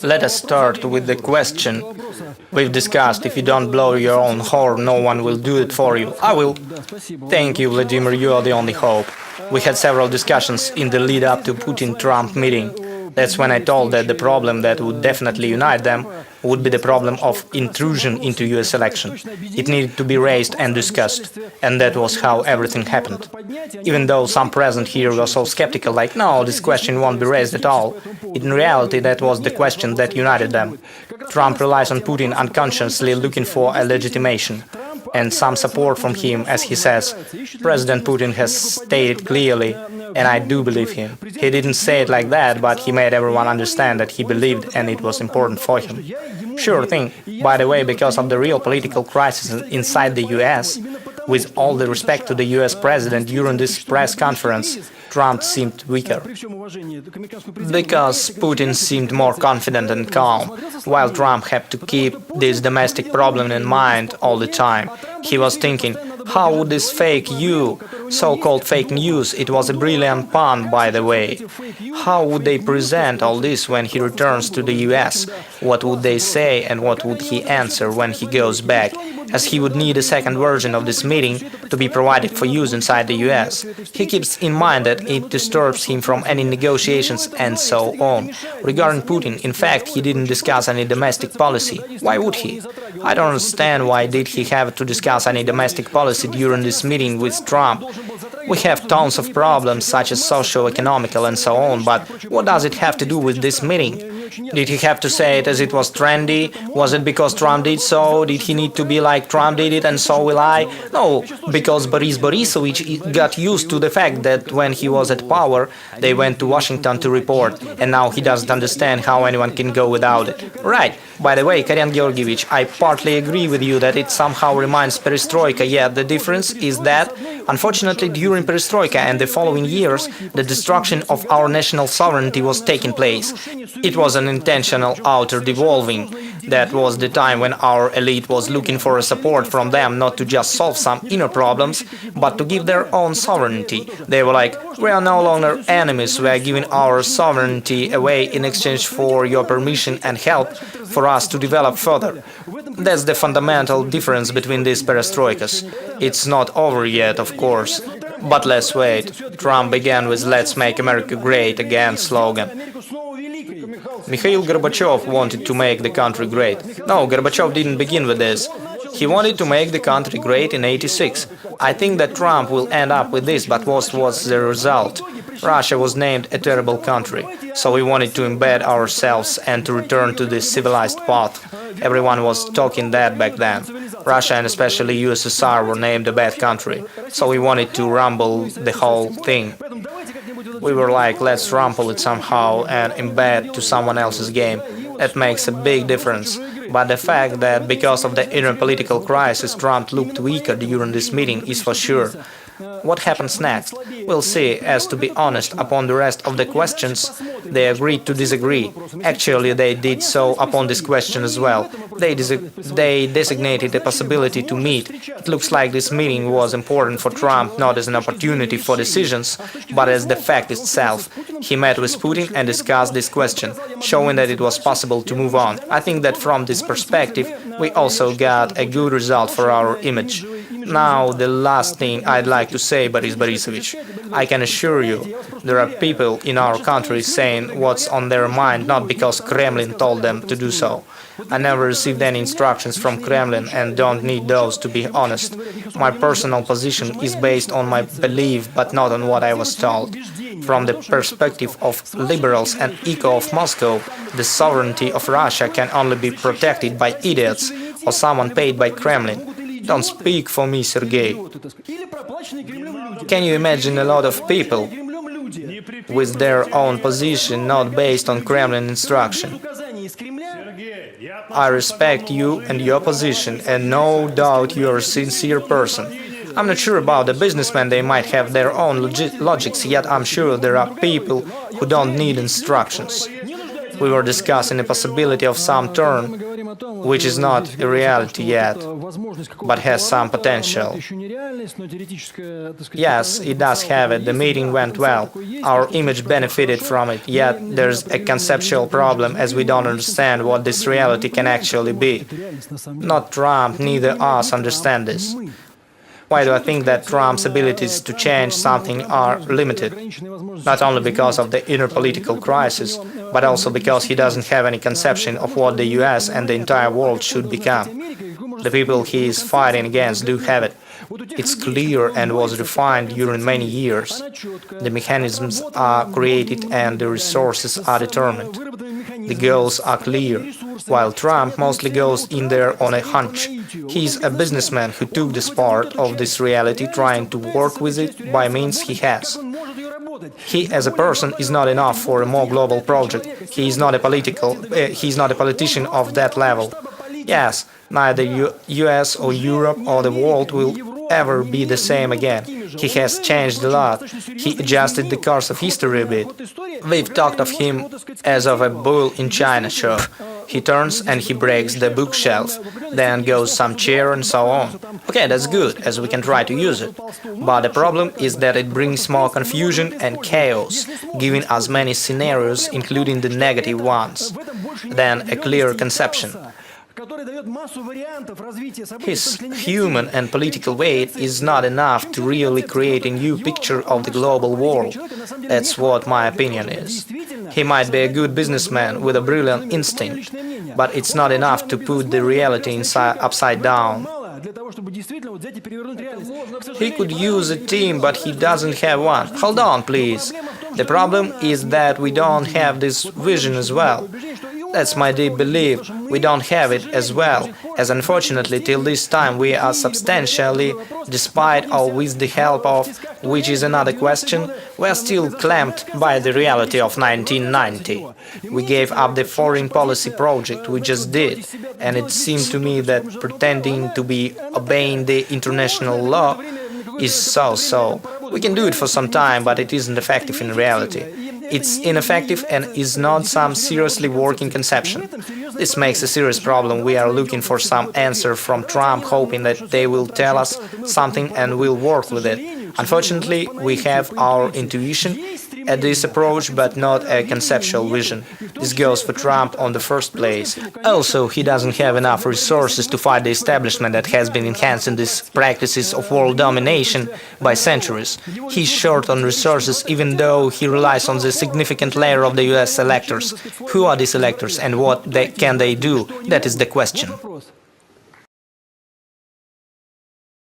Let us start with the question we've discussed. If you don't blow your own horn, no one will do it for you. I will. Thank you, Vladimir, you are the only hope. We had several discussions in the lead-up to Putin-Trump meeting. That's when I told that the problem that would definitely unite them would be the problem of intrusion into US election. It needed to be raised and discussed, and that was how everything happened. Even though some present here were so skeptical, like, no, this question won't be raised at all, in reality that was the question that united them. Trump relies on Putin unconsciously looking for a legitimation and some support from him, as he says. President Putin has stated clearly, and I do believe him. He didn't say it like that, but he made everyone understand that he believed and it was important for him. Sure thing, by the way, because of the real political crisis inside the US, with all the respect to the US president during this press conference, Trump seemed weaker. Because Putin seemed more confident and calm, while Trump had to keep this domestic problem in mind all the time. He was thinking, how would this so-called fake news, it was a brilliant pun, by the way, how would they present all this when he returns to the US? What would they say and what would he answer when he goes back? As he would need a second version of this meeting to be provided for use inside the US. He keeps in mind that it disturbs him from any negotiations and so on. Regarding Putin, in fact, he didn't discuss any domestic policy. Why would he? I don't understand why did he have to discuss any domestic policy during this meeting with Trump. We have tons of problems such as socio-economic and so on, but what does it have to do with this meeting? Did he have to say it as it was trendy? Was it because Trump did so? Did he need to be like Trump did it and so will I? No, because Boris Borisovich got used to the fact that when he was at power, they went to Washington to report, and now he doesn't understand how anyone can go without it. Right. By the way, Karen Georgievich, I partly agree with you that it somehow reminds perestroika, yet the difference is that, unfortunately, during perestroika and the following years, the destruction of our national sovereignty was taking place. It was an intentional outer devolving. That was the time when our elite was looking for a support from them not to just solve some inner problems, but to give their own sovereignty. They were like, we are no longer enemies, we are giving our sovereignty away in exchange for your permission and help for us to develop further. That's the fundamental difference between these perestroikas. It's not over yet, of course. But let's wait. Trump began with "Let's make America great again" slogan. Mikhail Gorbachev wanted to make the country great. No, Gorbachev didn't begin with this. He wanted to make the country great in '86. I think that Trump will end up with this, but what was the result? Russia was named a terrible country, so we wanted to embed ourselves and to return to this civilized path. Everyone was talking that back then. Russia and especially USSR were named a bad country, so we wanted to rumble the whole thing. We were like, let's rumble it somehow and embed to someone else's game. That makes a big difference. But the fact that because of the inner political crisis Trump looked weaker during this meeting is for sure. What happens next? We'll see, as to be honest, upon the rest of the questions, they agreed to disagree. Actually, they did so upon this question as well. They designated a possibility to meet. It looks like this meeting was important for Trump not as an opportunity for decisions, but as the fact itself. He met with Putin and discussed this question, showing that it was possible to move on. I think that from this perspective, we also got a good result for our image. Now, the last thing I'd like to say, Boris Borisovich. I can assure you, there are people in our country saying what's on their mind not because Kremlin told them to do so. I never received any instructions from Kremlin and don't need those, to be honest. My personal position is based on my belief, but not on what I was told. From the perspective of liberals and eco of Moscow, the sovereignty of Russia can only be protected by idiots or someone paid by Kremlin. Don't speak for me, Sergei. Can you imagine a lot of people with their own position not based on Kremlin instruction? I respect you and your position, and no doubt you're a sincere person. I'm not sure about the businessmen, they might have their own logics, yet I'm sure there are people who don't need instructions. We were discussing the possibility of some turn, which is not a reality yet, but has some potential. Yes, it does have it. The meeting went well. Our image benefited from it, yet there's a conceptual problem as we don't understand what this reality can actually be. Not Trump, neither us understand this. Why do I think that Trump's abilities to change something are limited? Not only because of the inner political crisis, but also because he doesn't have any conception of what the US and the entire world should become. The people he is fighting against do have it. It's clear and was refined during many years. The mechanisms are created and the resources are determined. The goals are clear, while Trump mostly goes in there on a hunch. He's a businessman who took this part of this reality, trying to work with it by means he has. He as a person is not enough for a more global project. He is not a politician of that level. Yes, neither US or Europe or the world will ever be the same again. He has changed a lot. He adjusted the course of history a bit. We've talked of him as of a bull in China show. He turns and he breaks the bookshelf, then goes some chair and so on. Okay, that's good, as we can try to use it. But the problem is that it brings more confusion and chaos, giving us many scenarios, including the negative ones, than a clear conception. His human and political weight is not enough to really create a new picture of the global world. That's what my opinion is. He might be a good businessman with a brilliant instinct, but it's not enough to put the reality upside down. He could use a team, but he doesn't have one. Hold on, please. The problem is that we don't have this vision as well. That's my deep belief. We don't have it as well, as unfortunately till this time we are substantially, despite or with the help of, which is another question, we are still clamped by the reality of 1990. We gave up the foreign policy project, we just did, and it seemed to me that pretending to be obeying the international law is so-so. We can do it for some time, but it isn't effective in reality. It's ineffective and is not some seriously working conception. This makes a serious problem. We are looking for some answer from Trump, hoping that they will tell us something and we'll work with it. Unfortunately, we have our intuition at this approach, but not a conceptual vision. This goes for Trump on the first place. Also, he doesn't have enough resources to fight the establishment that has been enhancing these practices of world domination by centuries. He's short on resources, even though he relies on the significant layer of the US electors. Who are these electors and what can they do? That is the question.